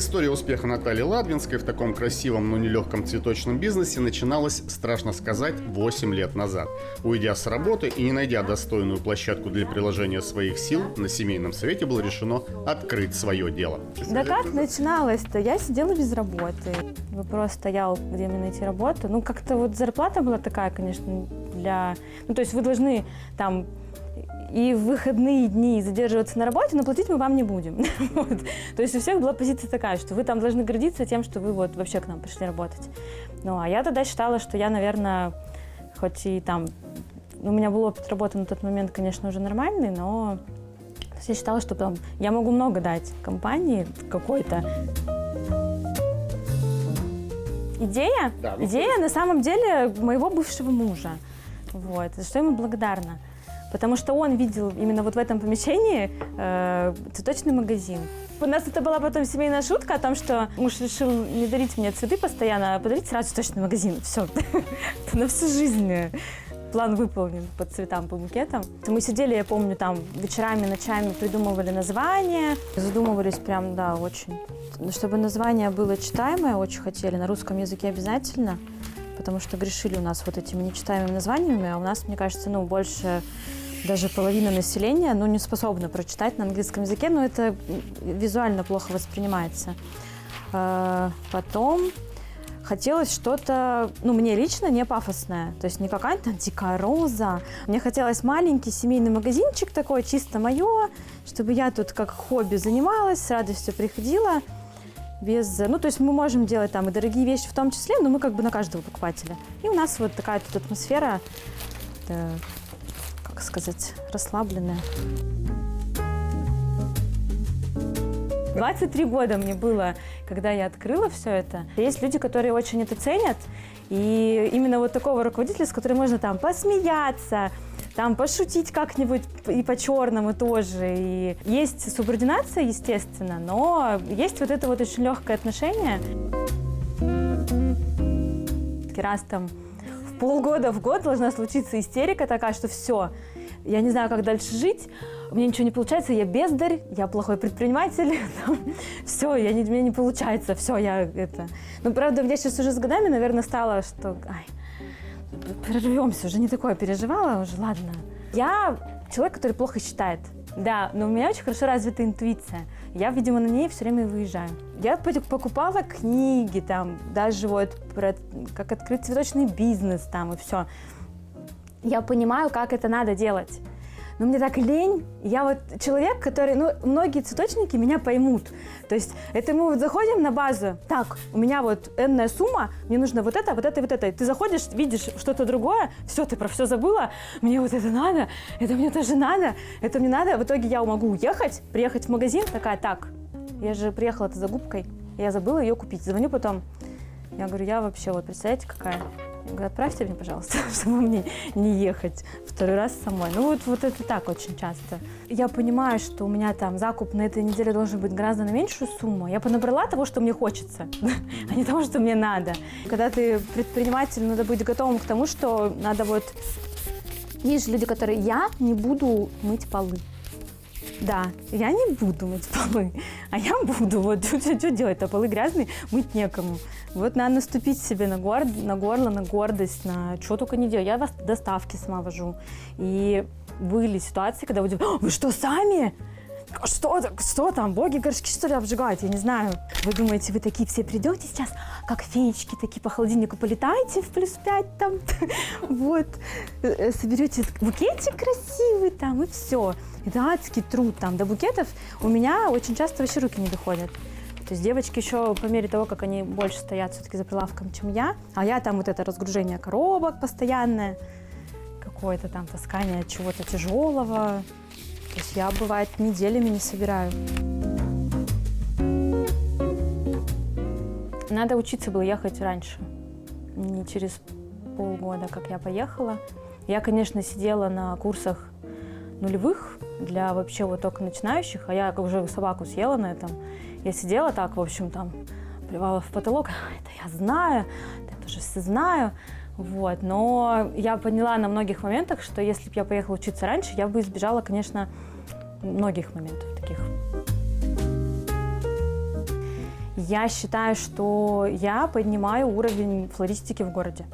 История успеха Натальи Ладвинской в таком красивом, но нелегком цветочном бизнесе начиналась, страшно сказать, 8 лет назад. Уйдя с работы и не найдя достойную площадку для приложения своих сил, на семейном совете было решено открыть свое дело. Да как начиналось-то? Я сидела без работы. Вопрос стоял, где мне найти работу. Ну, как-то вот зарплата была такая, конечно, для... Ну, то есть вы должны там и в выходные дни задерживаться на работе, но платить мы вам не будем. Вот. То есть у всех была позиция такая, что вы там должны гордиться тем, что вы вот вообще к нам пришли работать. Ну, а я тогда считала, что я, наверное, хоть и там... У меня был опыт работы на тот момент, конечно, уже нормальный, но я считала, что там, я могу много дать компании какой-то. Идея? Да, Идея на самом деле моего бывшего мужа. Вот. За что ему благодарна. Потому что он видел именно вот в этом помещении цветочный магазин. У нас это была потом семейная шутка о том, что муж решил не дарить мне цветы постоянно, а подарить сразу цветочный магазин. Все, на всю жизнь план выполнен по цветам, по букетам. Мы сидели, я помню, там вечерами, ночами придумывали название. Задумывались прям, да, очень. Чтобы название было читаемое, очень хотели, на русском языке обязательно. Потому что грешили у нас вот этими нечитаемыми названиями, а у нас, мне кажется, ну, больше даже половина населения, ну, не способна прочитать на английском языке, но это визуально плохо воспринимается. Потом хотелось что-то, ну, мне лично не пафосное, то есть не какая-то там дикая роза. Мне хотелось маленький семейный магазинчик такой, чисто мое, чтобы я тут как хобби занималась, с радостью приходила. Без, ну, то есть мы можем делать там и дорогие вещи в том числе, но мы как бы на каждого покупателя. И у нас вот такая тут атмосфера, как сказать, расслабленная. 23 года мне было, когда я открыла все это. Есть люди, которые очень это ценят, и именно вот такого руководителя, с которым можно там посмеяться, там пошутить как-нибудь и по-черному тоже. И есть субординация, естественно, но есть вот это вот очень легкое отношение. Раз там в полгода, в год должна случиться истерика такая, что все, я не знаю, как дальше жить, у меня ничего не получается, я бездарь, я плохой предприниматель, все, мне не получается, все, я это... Ну, правда, у меня сейчас уже с годами, наверное, стало, что... Прервемся, уже не такое переживала, уже ладно. Я человек, который плохо считает, да, но у меня очень хорошо развита интуиция. Я, видимо, на ней все время выезжаю. Я покупала книги, там, даже вот про как открыть цветочный бизнес, там, и все. Я понимаю, как это надо делать. Но мне так лень. Я вот человек, который, ну, многие цветочники меня поймут. То есть это мы вот заходим на базу, так, у меня вот энная сумма, мне нужно вот это, вот это, вот это. И ты заходишь, видишь что-то другое, все, ты про все забыла, мне вот это надо, это мне тоже надо, это мне надо. В итоге я могу уехать, приехать в магазин, такая, так, я же приехала-то за губкой, я забыла ее купить. Звоню потом, я говорю, я вообще, вот представляете, какая... Я говорю, отправьте мне, пожалуйста, чтобы мне не ехать второй раз самой. Ну вот это так очень часто. Я понимаю, что у меня там закуп на этой неделе должен быть гораздо на меньшую сумму. Я понабрала того, что мне хочется, а не того, что мне надо. Когда ты предприниматель, надо быть готовым к тому, что надо вот... Есть люди, которые... Я не буду мыть полы. Да, я не буду мыть полы, а я буду. Вот что делать-то? Полы грязные, мыть некому. Вот надо наступить себе на горло, на гордость, на что только не делаю. Я доставки сама вожу. И были ситуации, когда вы что, сами? Что там, боги горшки, что ли, обжигают? Я не знаю. Вы думаете, вы такие все придете сейчас, как феечки, такие по холодильнику полетаете в +5 там, вот, соберете букетик красивый там, и все. Это адский труд там. До букетов у меня очень часто вообще руки не доходят. То есть девочки еще по мере того, как они больше стоят все-таки за прилавком, чем я, а я там вот это разгружение коробок постоянное, какое-то там таскание чего-то тяжелого. То есть я, бывает, неделями не собираю. Надо учиться было ехать раньше, не через полгода, как я поехала. Я, конечно, сидела на курсах нулевых для вообще вот только начинающих, а я уже собаку съела на этом. Я сидела так, в общем, там, плевала в потолок. Это я знаю, это уже все знаю. Вот. Но я поняла на многих моментах, что если бы я поехала учиться раньше, я бы избежала, конечно, многих моментов таких. Я считаю, что я поднимаю уровень флористики в городе.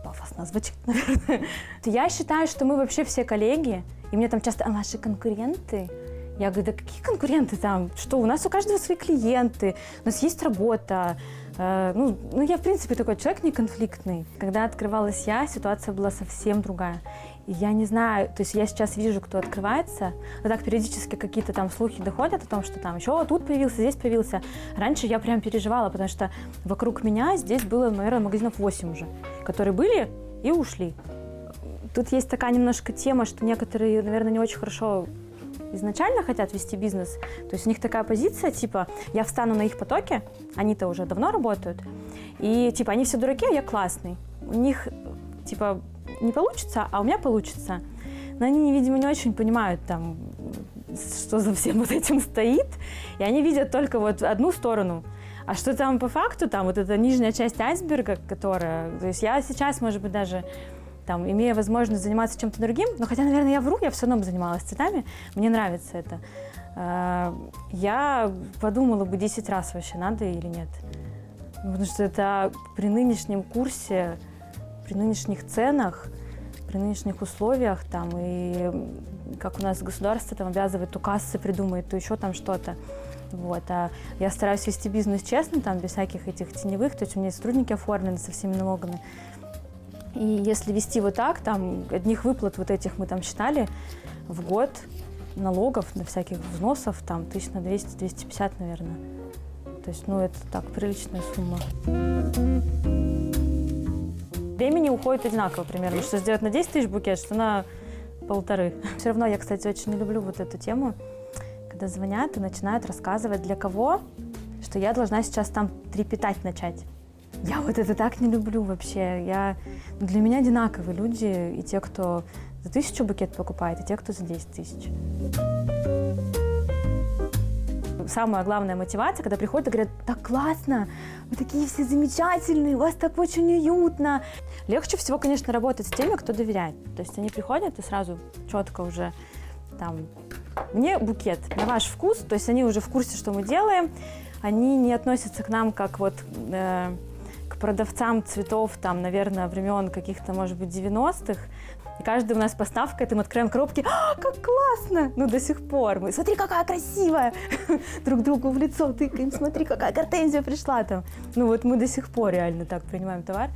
Пафосно звучит, наверное. Я считаю, что мы вообще все коллеги, и мне там часто, а ваши конкуренты? Я говорю, да какие конкуренты там? Что, у нас у каждого свои клиенты, у нас есть работа. Ну, я, в принципе, такой человек неконфликтный. Когда открывалась я, ситуация была совсем другая. И я не знаю, то есть я сейчас вижу, кто открывается, но так периодически какие-то там слухи доходят о том, что там еще тут появился, здесь появился. Раньше я прям переживала, потому что вокруг меня здесь было, наверное, магазинов 8 уже, которые были и ушли. Тут есть такая немножко тема, что некоторые, наверное, не очень хорошо изначально хотят вести бизнес. То есть у них такая позиция, типа, я встану на их потоке, они-то уже давно работают, и типа, они все дураки, а я классный. У них, типа, не получится, а у меня получится. Но они, видимо, не очень понимают, там, что за всем вот этим стоит, и они видят только вот одну сторону. А что там по факту, там, вот эта нижняя часть айсберга, которая... То есть я сейчас, может быть, даже... Там, имея возможность заниматься чем-то другим, но хотя, наверное, я вру, я все равно бы занималась цветами, мне нравится это. Я подумала бы 10 раз вообще, надо или нет. Потому что это при нынешнем курсе, при нынешних ценах, при нынешних условиях, там, и как у нас государство там обязывает, то кассы придумает, то еще там что-то. Вот. А я стараюсь вести бизнес честно, там, без всяких этих теневых, то есть у меня сотрудники оформлены со всеми налогами. И если вести вот так, там, одних выплат вот этих мы там считали в год, налогов, на всяких взносов, там, 200-250, наверное. То есть, это так, приличная сумма. Времени уходит одинаково примерно, что сделать на 10 тысяч букет, что на 1,5. Все равно я, кстати, очень не люблю вот эту тему, когда звонят и начинают рассказывать, для кого, что я должна сейчас там трепетать начать. Я вот это так не люблю вообще. Для меня одинаковые люди, и те, кто за 1000 букет покупает, и те, кто за 10 тысяч. Самая главная мотивация, когда приходят и говорят, так классно, вы такие все замечательные, у вас так очень уютно. Легче всего, конечно, работать с теми, кто доверяет. То есть они приходят и сразу четко уже там, мне букет на ваш вкус, то есть они уже в курсе, что мы делаем, они не относятся к нам как вот к продавцам цветов, там, наверное, времен каких-то, может быть, 90-х. И каждая у нас поставка, это мы открываем коробки, как классно! До сих пор. Мы, смотри, какая красивая! Друг другу в лицо тыкаем, смотри, какая гортензия пришла там. Мы до сих пор реально так принимаем товар.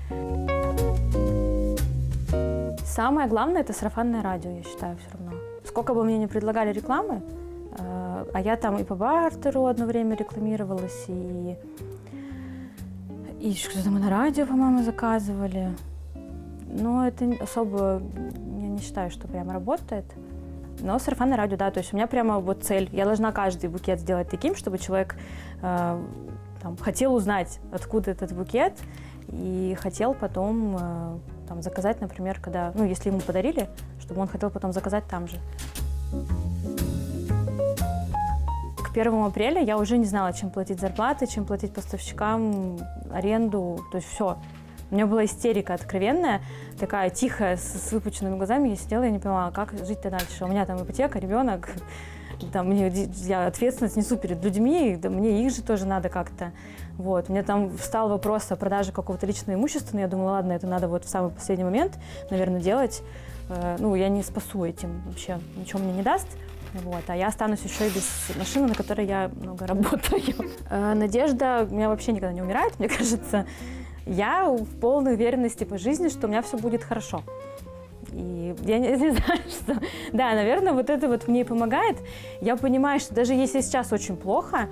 Самое главное – это сарафанное радио, я считаю, все равно. Сколько бы мне ни предлагали рекламы, а я там и по бартеру одно время рекламировалась, и что-то мы на радио, по-моему, заказывали. Но это особо, я не считаю, что прям работает. Но сарафанное радио, да, то есть у меня прямо вот цель. Я должна каждый букет сделать таким, чтобы человек хотел узнать, откуда этот букет, и хотел потом заказать, например, когда, если ему подарили, чтобы он хотел потом заказать там же. К 1 апреля я уже не знала, чем платить зарплаты, чем платить поставщикам, аренду, то есть все. У меня была истерика откровенная, такая тихая, с выпученными глазами. Я сидела и не понимала, как жить-то дальше. У меня там ипотека, ребенок, я ответственность несу перед людьми, мне их же тоже надо как-то. Вот. У меня там встал вопрос о продаже какого-то личного имущества, но я думала, ладно, это надо вот в самый последний момент, наверное, делать. Я не спасу этим вообще, ничего мне не даст. Вот. А я останусь еще и без машины, на которой я много работаю. Надежда у меня вообще никогда не умирает, мне кажется. Я в полной уверенности по жизни, что у меня все будет хорошо. И я не знаю, что... Да, наверное, вот это вот мне и помогает. Я понимаю, что даже если сейчас очень плохо,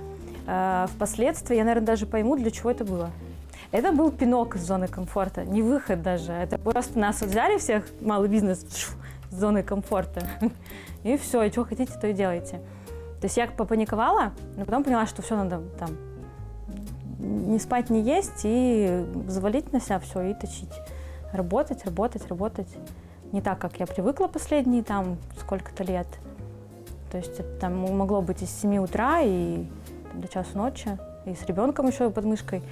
впоследствии я, наверное, даже пойму, для чего это было. Это был пинок из зоны комфорта, не выход даже. Это просто нас вот взяли всех, малый бизнес, с зоны комфорта. И все, и что хотите, то и делайте. То есть я попаниковала, но потом поняла, что все надо там не спать, не есть и завалить на себя все и точить. Работать. Не так, как я привыкла последние там сколько-то лет. То есть это там могло быть и с 7 утра и до часу ночи, и с ребенком еще под мышкой.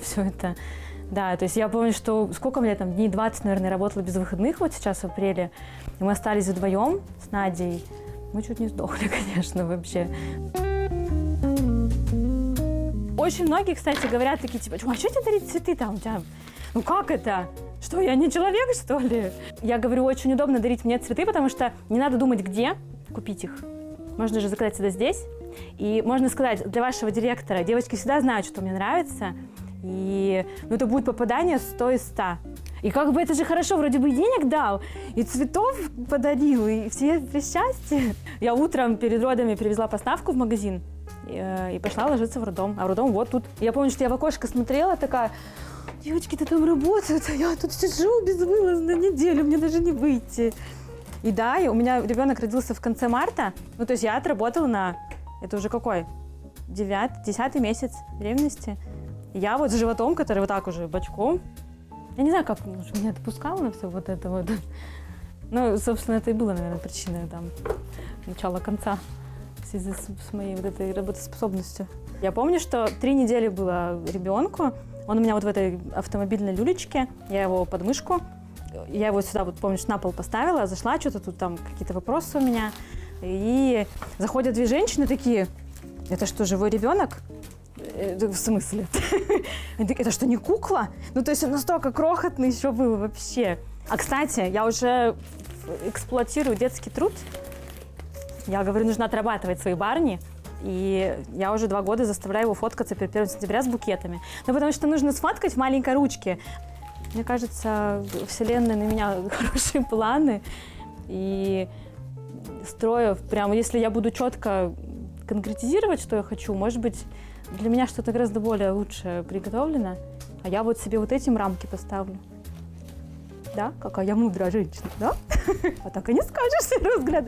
Все это. Да, то есть я помню, что сколько мне там, дней 20, наверное, работала без выходных вот сейчас в апреле. И мы остались вдвоем с Мы чуть не сдохли, конечно, вообще. очень многие, кстати, говорят такие, типа, а что тебе дарить цветы там у тебя? Ну как это? Что, я не человек, что ли? Я говорю, очень удобно дарить мне цветы, потому что не надо думать, где купить их. Можно же заказать всегда здесь. И можно сказать для вашего директора, девочки всегда знают, что мне нравится, и это будет попадание 100 из 100. И как бы это же хорошо, вроде бы и денег дал, и цветов подарил, и все при счастье. Я утром перед родами привезла поставку в магазин и пошла ложиться в роддом. А в роддом вот тут. Я помню, что я в окошко смотрела, такая, девочки-то там работают, а я тут сижу безвылазно неделю, мне даже не выйти. И да, у меня ребенок родился в конце марта, то есть я отработала на, это уже какой, 10-й месяц беременности. И я вот с животом, который вот так уже бочком. Я не знаю, как меня отпускало на все вот это вот. Ну, собственно, это и было, наверное, причиной там начала-конца в связи с моей вот этой работоспособностью. Я помню, что 3 недели было ребенку. Он у меня вот в этой автомобильной люлечке. Я его под мышку. Я его сюда, вот помнишь, на пол поставила, зашла, что-то тут там какие-то вопросы у меня. И заходят 2 женщины такие, это что, живой ребенок? В смысле? Это что, не кукла? То есть он настолько крохотный еще был вообще. А, кстати, я уже эксплуатирую детский труд. Я говорю, нужно отрабатывать свои барни. И я уже 2 года заставляю его фоткаться перед 1 сентября с букетами. Потому что нужно сфоткать в маленькой ручке. Мне кажется, Вселенная на меня хорошие планы. И строю прямо, если я буду четко конкретизировать, что я хочу, может быть, для меня что-то гораздо более лучше приготовлено, а я вот себе вот этим рамки поставлю. Да? Какая я мудрая женщина, да? А так и не скажешь, на взгляд.